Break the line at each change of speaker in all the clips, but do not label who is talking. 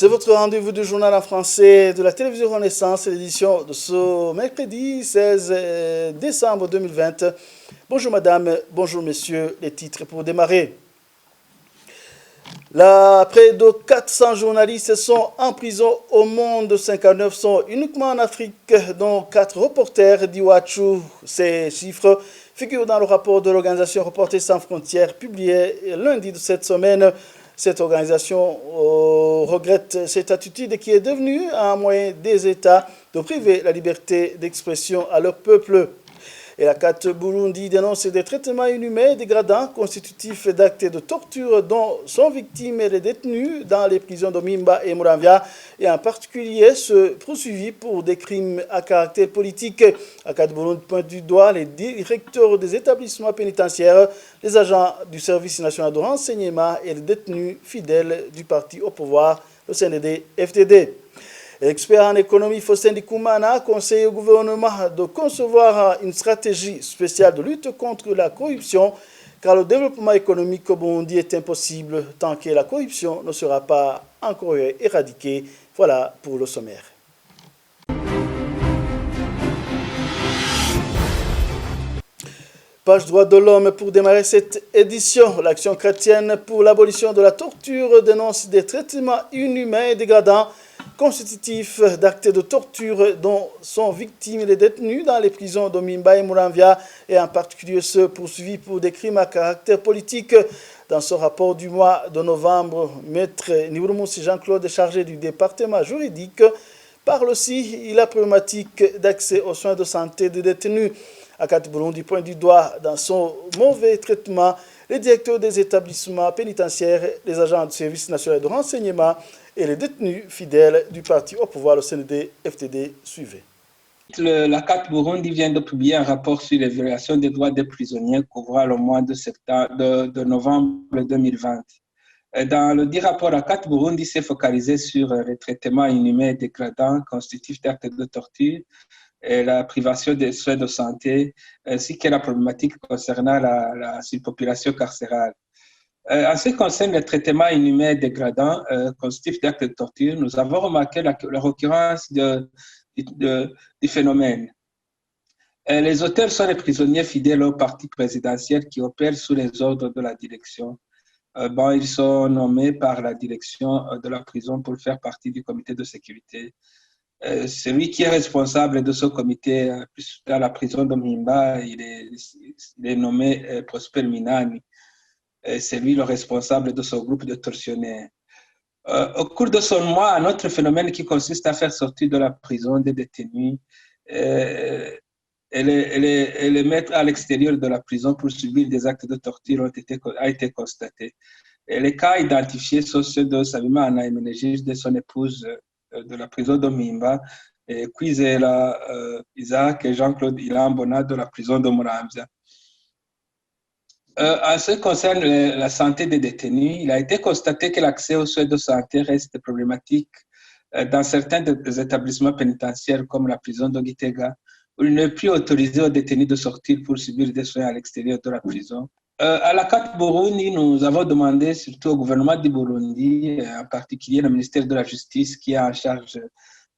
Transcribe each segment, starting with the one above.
C'est votre rendez-vous du journal en français de la télévision Renaissance, l'édition de ce mercredi 16 décembre 2020. Bonjour madame, bonjour messieurs, les titres pour démarrer. Là, près de 400 journalistes sont en prison au monde, 59 sont uniquement en Afrique, dont 4 reporters d'Iwachu. Ces chiffres figurent dans le rapport de l'organisation Reporters sans frontières publié lundi de cette semaine. Cette organisation regrette cette attitude qui est devenue un moyen des États de priver la liberté d'expression à leur peuple. Et la CAT Burundi dénonce des traitements inhumains et dégradants constitutifs d'actes de torture dont sont victimes les détenus dans les prisons de Mimba et Muramvya, et en particulier ceux poursuivis pour des crimes à caractère politique. La CAT Burundi pointe du doigt les directeurs des établissements pénitentiaires, les agents du service national de renseignement et les détenus fidèles du parti au pouvoir, le CNDD-FDD. L'expert en économie Faustin Dikoumana conseille au gouvernement de concevoir une stratégie spéciale de lutte contre la corruption, car le développement économique au Burundi est impossible tant que la corruption ne sera pas encore éradiquée. Voilà pour le sommaire. Page droits de l'homme pour démarrer cette édition. L'Action chrétienne pour l'abolition de la torture dénonce des traitements inhumains et dégradants constitutifs d'actes de torture dont sont victimes les détenus dans les prisons de Mimba et Muramvya, et en particulier ceux poursuivis pour des crimes à caractère politique. Dans son rapport du mois de novembre, Maître Niburumunsi Jean-Claude, chargé du département juridique, parle aussi de la problématique d'accès aux soins de santé des détenus. Akat Burundi pointe du doigt dans son mauvais traitement les directeurs des établissements pénitentiaires, les agents du service national de renseignement et les détenus fidèles du parti au pouvoir, le CNDD-FDD. Suivez.
La CAT Burundi vient de publier un rapport sur les violations des droits des prisonniers couvrant le mois de novembre 2020. Dans le dit rapport, la CAT Burundi s'est focalisé sur les traitements inhumains et dégradants constitutifs d'actes de torture et la privation des soins de santé, ainsi que la problématique concernant la surpopulation carcérale. En ce qui concerne les traitements inhumains et dégradants constitutifs d'actes de torture, nous avons remarqué la récurrence du phénomène. Les auteurs sont les prisonniers fidèles au parti présidentiel qui opèrent sous les ordres de la direction. Ils sont nommés par la direction de la prison pour faire partie du comité de sécurité. Celui qui est responsable de ce comité à la prison de Mimba, il est nommé Prosper Minani. C'est lui le responsable de ce groupe de tortionnaires. Au cours de son mois, un autre phénomène qui consiste à faire sortir de la prison des détenus et les mettre à l'extérieur de la prison pour subir des actes de torture a été constaté. Et les cas identifiés sont ceux de Sabima Anaïmenegis, de son épouse de la prison de Mimba, et Kwizera Isaac et Jean-Claude Ilambona de la prison de Muramvya. En ce qui concerne la santé des détenus, il a été constaté que l'accès aux soins de santé reste problématique dans certains des établissements pénitentiaires comme la prison de Gitega, où il n'est plus autorisé aux détenus de sortir pour subir des soins à l'extérieur de la prison. À la CAT Burundi, nous avons demandé surtout au gouvernement du Burundi, en particulier le ministère de la Justice qui a en charge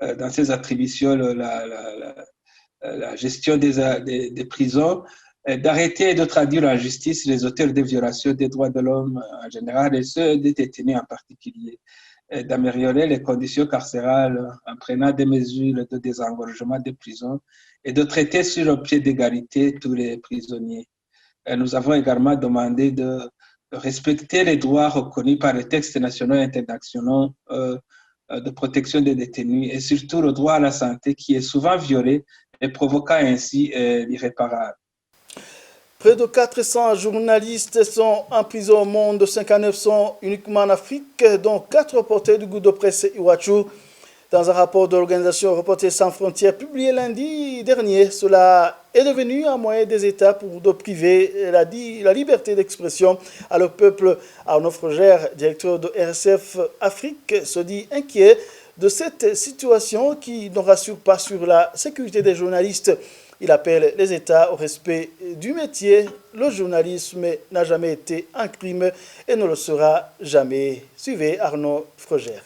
dans ses attributions la gestion des prisons, d'arrêter et de traduire en justice les auteurs des violations des droits de l'homme en général et ceux des détenus en particulier, d'améliorer les conditions carcérales en prenant des mesures de désengorgement des prisons et de traiter sur un pied d'égalité tous les prisonniers. Nous avons également demandé de respecter les droits reconnus par les textes nationaux et internationaux de protection des détenus et surtout le droit à la santé qui est souvent violé et provoquant ainsi l'irréparable.
Près de 400 journalistes sont en prison au monde, 59 sont uniquement en Afrique, dont 4 reporters du groupe de presse Iwachu. Dans un rapport de l'organisation Reporters sans frontières publié lundi dernier, cela est devenu un moyen des États pour de priver la liberté d'expression à leur peuple. Arnaud Frogère, directeur de RSF Afrique, se dit inquiet de cette situation qui ne rassure pas sur la sécurité des journalistes. Il appelle les États au respect du métier. Le journalisme n'a jamais été un crime et ne le sera jamais. Suivez Arnaud Frogère.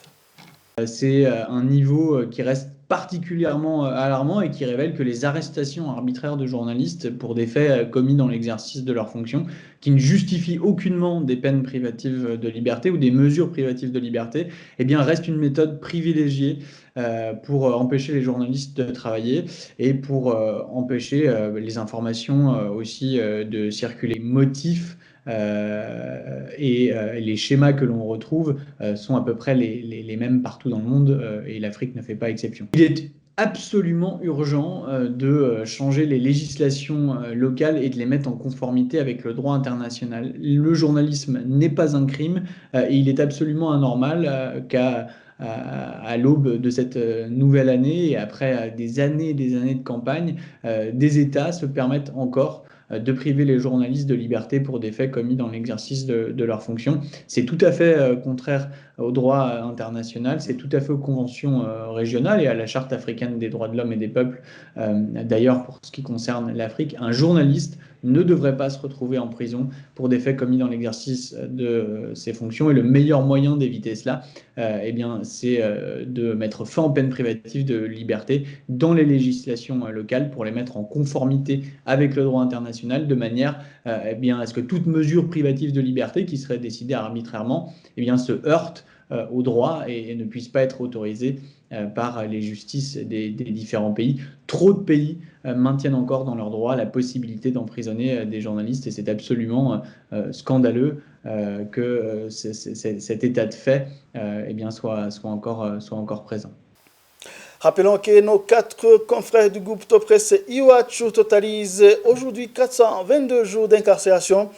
C'est un niveau qui reste particulièrement alarmant et qui révèle que les arrestations arbitraires de journalistes pour des faits commis dans l'exercice de leurs fonctions, qui ne justifient aucunement des peines privatives de liberté ou des mesures privatives de liberté, eh bien, restent une méthode privilégiée pour empêcher les journalistes de travailler et pour empêcher les informations aussi de circuler. Motifs et les schémas que l'on retrouve sont à peu près les mêmes partout dans le monde et l'Afrique ne fait pas exception. Il est absolument urgent de changer les législations locales et de les mettre en conformité avec le droit international. Le journalisme n'est pas un crime et il est absolument anormal à l'aube de cette nouvelle année et après des années de campagne, des États se permettent encore de priver les journalistes de liberté pour des faits commis dans l'exercice de leurs fonctions. C'est tout à fait contraire au droit international, c'est tout à fait aux conventions régionales et à la Charte africaine des droits de l'homme et des peuples. D'ailleurs, pour ce qui concerne l'Afrique, un journaliste ne devrait pas se retrouver en prison pour des faits commis dans l'exercice de ses fonctions. Et le meilleur moyen d'éviter cela, eh bien, c'est de mettre fin aux peines privatives de liberté dans les législations locales pour les mettre en conformité avec le droit international de manière eh bien, à ce que toute mesure privative de liberté qui serait décidée arbitrairement eh bien, se heurte au droit et ne puisse pas être autorisée par les justices des différents pays. Trop de pays maintiennent encore dans leur droit la possibilité d'emprisonner des journalistes et c'est absolument scandaleux que cet état de fait eh bien, soit encore présent.
Rappelons que nos 4 confrères du groupe Top Presse Iwachu totalisent aujourd'hui 422 jours d'incarcération.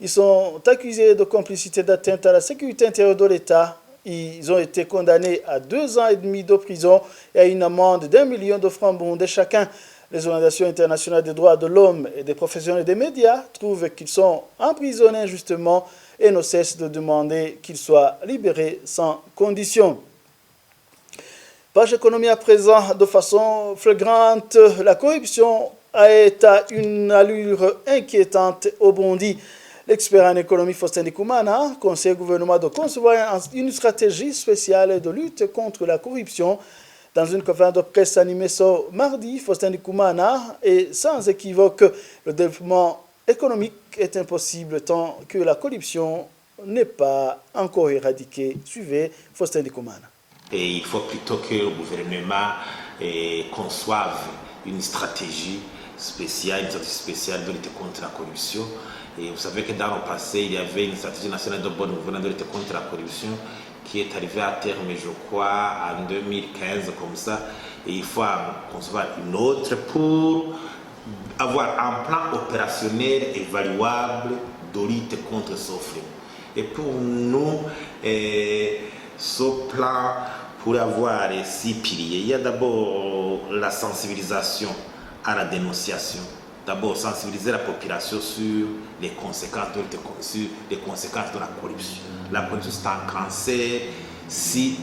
Ils sont accusés de complicité d'atteinte à la sécurité intérieure de l'État. Ils ont été condamnés à 2 ans et demi de prison et à une amende d'1 million de francs burundais chacun. Les organisations internationales des droits de l'homme et des professionnels des médias trouvent qu'ils sont emprisonnés injustement et ne cessent de demander qu'ils soient libérés sans condition. Page économie à présent, de façon flagrante, la corruption est à une allure inquiétante au Burundi. L'expert en économie Faustin Ndikumana conseille au gouvernement de concevoir une stratégie spéciale de lutte contre la corruption. Dans une conférence de presse animée ce mardi, Faustin Ndikumana est sans équivoque le développement économique est impossible tant que la corruption n'est pas encore éradiquée. Suivez Faustin Ndikumana.
Et il faut plutôt que le gouvernement conçoive une stratégie spéciale de lutte contre la corruption. Et vous savez que dans le passé, il y avait une stratégie nationale de bonne gouvernance de lutte contre la corruption qui est arrivée à terme, je crois, en 2015, comme ça. Et il faut concevoir une autre pour avoir un plan opérationnel évaluable de lutte contre ce fléau. Et pour nous, ce plan pourrait avoir 6 piliers. Il y a d'abord la sensibilisation à la dénonciation. D'abord, sensibiliser la population sur les conséquences de la corruption. La corruption, c'est un cancer. Si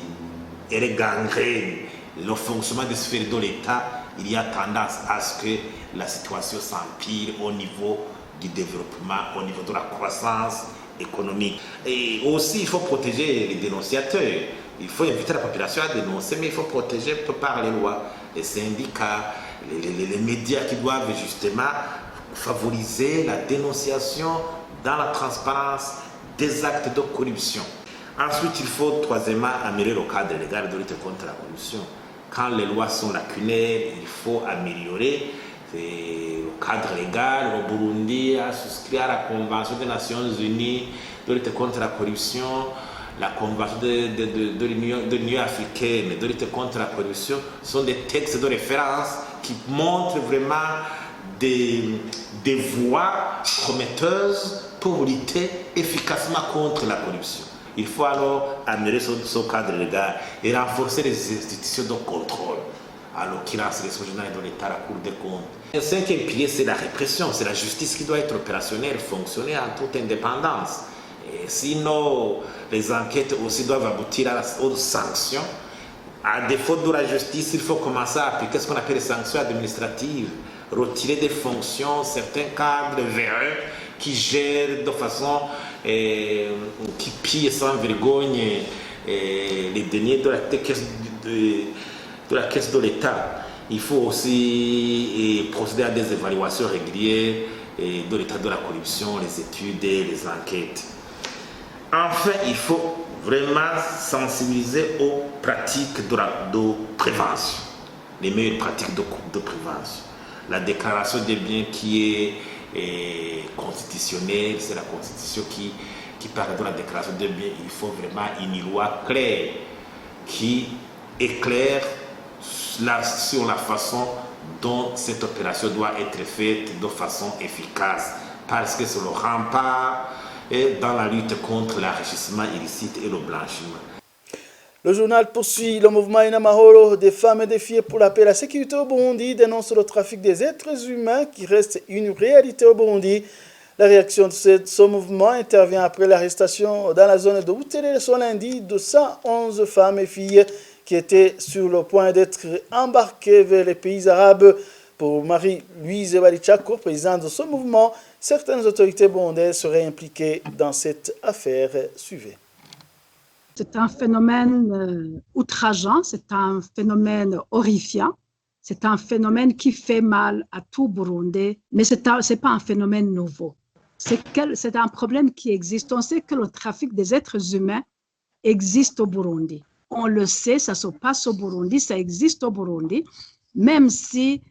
elle gangrène le fonctionnement des sphères de l'État, il y a tendance à ce que la situation s'empire au niveau du développement, au niveau de la croissance économique. Et aussi, il faut protéger les dénonciateurs. Il faut inviter la population à dénoncer, mais il faut protéger par les lois, les syndicats, les médias qui doivent justement favoriser la dénonciation dans la transparence des actes de corruption. Ensuite, il faut troisièmement améliorer le cadre légal de lutte contre la corruption. Quand les lois sont lacunaires, il faut améliorer le cadre légal. Le Burundi a souscrit à la Convention des Nations Unies de lutte contre la corruption. La Convention de l'Union africaine de lutte contre la corruption sont des textes de référence qui montrent vraiment des voies prometteuses pour lutter efficacement contre la corruption. Il faut alors améliorer ce cadre légal et renforcer les institutions de contrôle, à l'occurrence les tribunaux de l'État, la Cour des comptes. Le 5e pilier, c'est la répression, c'est la justice qui doit être opérationnelle, fonctionner en toute indépendance. Et sinon, les enquêtes aussi doivent aboutir aux sanctions. À défaut de la justice, il faut commencer à appliquer ce qu'on appelle les sanctions administratives, retirer des fonctions certains cadres véreux qui gèrent de façon qui pillent sans vergogne les deniers de la caisse de l'État. Il faut aussi procéder à des évaluations régulières de l'état de la corruption, les études et les enquêtes. Enfin, il faut vraiment sensibiliser aux pratiques de prévention, les meilleures pratiques de prévention. La déclaration des biens qui est constitutionnelle, c'est la Constitution qui parle de la déclaration des biens. Il faut vraiment une loi claire qui éclaire sur la façon dont cette opération doit être faite de façon efficace, parce que c'est le rempart dans la lutte contre l'enrichissement illicite et le blanchiment.
Le journal poursuit. Le mouvement Inamahoro des femmes et des filles pour la paix et la sécurité au Burundi dénonce le trafic des êtres humains qui reste une réalité au Burundi. La réaction de ce mouvement intervient après l'arrestation dans la zone de Butele ce lundi de 111 femmes et filles qui étaient sur le point d'être embarquées vers les pays arabes. Pour Marie-Louise Balichako, présidente de ce mouvement, certaines autorités burundaises seraient impliquées dans cette affaire. Suivez.
C'est un phénomène outrageant, c'est un phénomène horrifiant, c'est un phénomène qui fait mal à tout Burundais, mais ce n'est pas un phénomène nouveau. C'est un problème qui existe. On sait que le trafic des êtres humains existe au Burundi. On le sait, ça se passe au Burundi, ça existe au Burundi, même si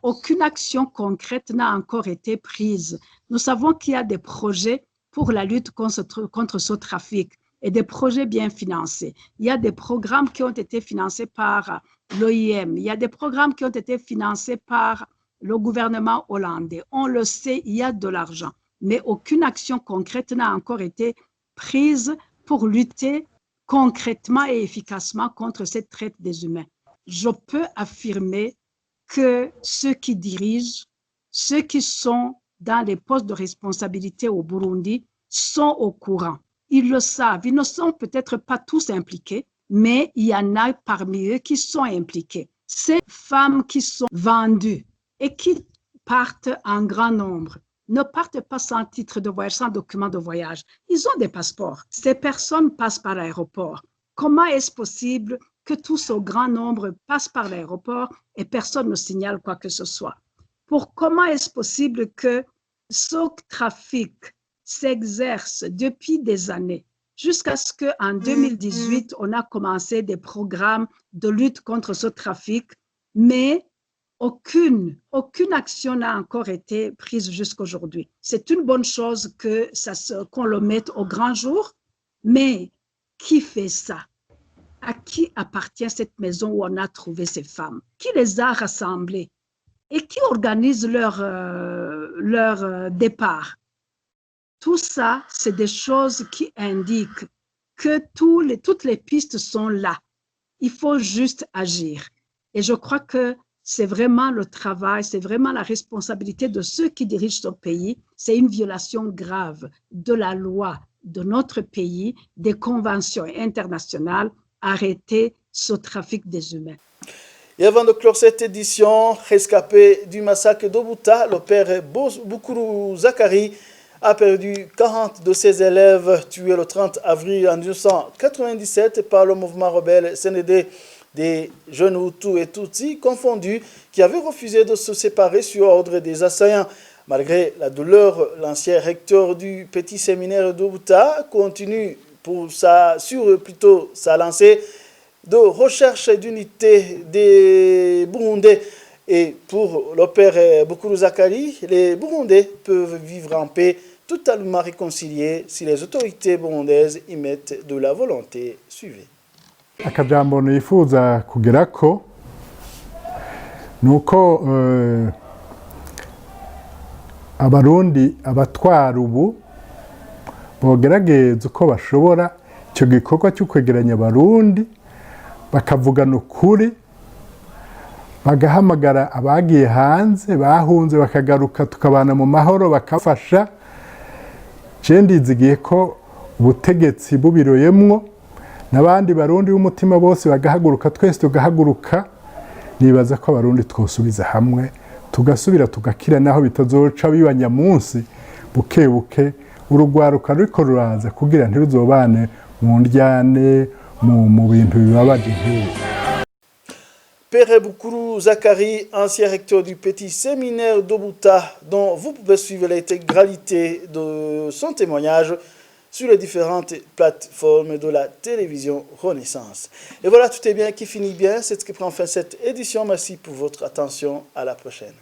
aucune action concrète n'a encore été prise. Nous savons qu'il y a des projets pour la lutte contre ce trafic et des projets bien financés. Il y a des programmes qui ont été financés par l'OIM, il y a des programmes qui ont été financés par le gouvernement hollandais. On le sait, il y a de l'argent, mais aucune action concrète n'a encore été prise pour lutter concrètement et efficacement contre cette traite des humains. Je peux affirmer que ceux qui dirigent, ceux qui sont dans les postes de responsabilité au Burundi sont au courant. Ils le savent, ils ne sont peut-être pas tous impliqués, mais il y en a parmi eux qui sont impliqués. Ces femmes qui sont vendues et qui partent en grand nombre ne partent pas sans titre de voyage, sans document de voyage. Ils ont des passeports. Ces personnes passent par l'aéroport. Comment est-ce possible que tout ce grand nombre passe par l'aéroport et personne ne signale quoi que ce soit? Comment est-ce possible que ce trafic s'exerce depuis des années jusqu'à ce qu'en 2018, on a commencé des programmes de lutte contre ce trafic, mais aucune action n'a encore été prise jusqu'aujourd'hui. C'est une bonne chose qu'on le mette au grand jour, mais qui fait ça? À qui appartient cette maison où on a trouvé ces femmes? Qui les a rassemblées? Et qui organise leur départ? Tout ça, c'est des choses qui indiquent que toutes les pistes sont là. Il faut juste agir. Et je crois que c'est vraiment le travail, c'est vraiment la responsabilité de ceux qui dirigent ce pays. C'est une violation grave de la loi de notre pays, des conventions internationales. Arrêter ce trafic des humains.
Et avant de clore cette édition, rescapé du massacre d'Obuta, le père Bukuru Zakari a perdu 40 de ses élèves tués le 30 avril 1997 par le mouvement rebelle CND des jeunes Hutus et Tutsis confondus qui avaient refusé de se séparer sur ordre des assaillants. Malgré la douleur, l'ancien recteur du petit séminaire d'Obuta continue sur sa lancée de recherche d'unité des Burundais. Et pour le père Bukuru Zakari, les Burundais peuvent vivre en paix totalement réconciliés si les autorités burundaises y mettent de la volonté. Suivez.
Akajambo nifuza kugerako nuko abarundi abatwara ubu bogerageza uko bashobora icyo gikorwa cyo kwegeranya abarundi bakavugana ukuri bagahamagara abagiye hanze bahunze bakagaruka tukabana mu mahoro bakafasha. Ndizigiye ko ubutegetsi bubiroyemwo n'abandi barundi b'umutima bose bagahaguruka, twese tugahaguruka. Nibaza ko abarundi twosubiza hamwe tugasubira tugakira naho bitazoca bibanya munsi buke buke urugwaruka ruriko ruraza kugira ntiruzobane mu ndyane mu bintu bibabaje nk'ibi.
Père Boukuru Zakari, ancien recteur du petit séminaire d'Obuta, dont vous pouvez suivre l'intégralité de son témoignage sur les différentes plateformes de la télévision Renaissance. Et voilà, tout est bien qui finit bien. C'est ce qui prend fin cette édition. Merci pour votre attention. À la prochaine.